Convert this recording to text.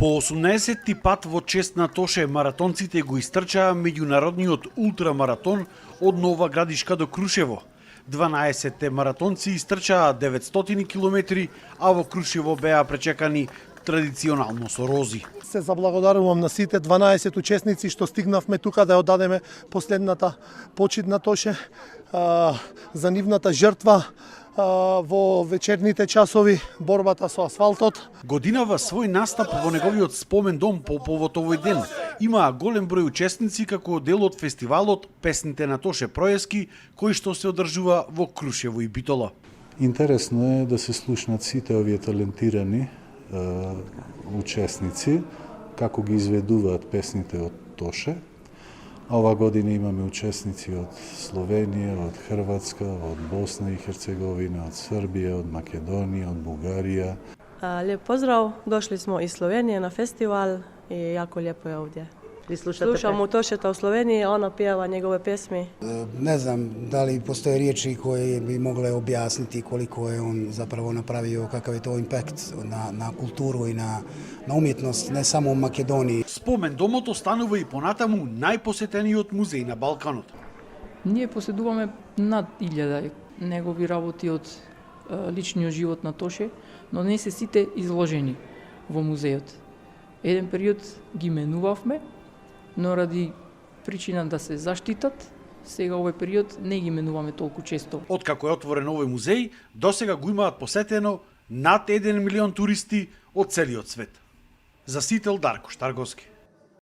По 18-ти пат во чест на Тоше, маратонците го истрчаа меѓународниот ултрамаратон од Нова Градишка до Крушево. 12-те маратонци истрчаа 900 километри, а во Крушево беа пречекани традиционално со рози. Се заблагодарувам на сите 12 учесници што стигнавме тука да ја одадеме последната почит на Тоше за нивната жртва во вечерните часови, борбата со асфалтот. Годинава свој настап во неговиот спомен дом по повод овој ден. Имаа голем број учесници како дел од фестивалот Песните на Тоше Проески, кој што се одржува во Крушево и Битола. Интересно е да се слушнат сите овие талентирани учесници како ги изведуваат песните од Тоше. Ова година имаме учесници од Словенија, од Хрватска, од Босна и Херцеговина, од Србија, од Македонија, од Бугарија. Леп поздрав, дошли смо из Словенија на фестивал и јако лепо е овде. Слушам у Тошета у Словенија, она пева негове песми. Не знам дали постоje riječi koje bi mogle objasniti koliko je on zapravo napravio, kakav je to impakt na kulturu i na umjetnost, ne samo u Makedoniji. Спомен домот останува и понатаму најпосетениот музеј на Балканот. Ние поседуваме над 1000 негови работи од личниот живот на Тоше, но не се сите изложени во музејот. Еден период ги менувавме, но ради причина да се заштитат, сега овој период не ги менуваме толку често. Откако е отворен овој музеј, досега го имаат посетено над 1 милион туристи од целиот свет. За Сител Дарко Штарговски.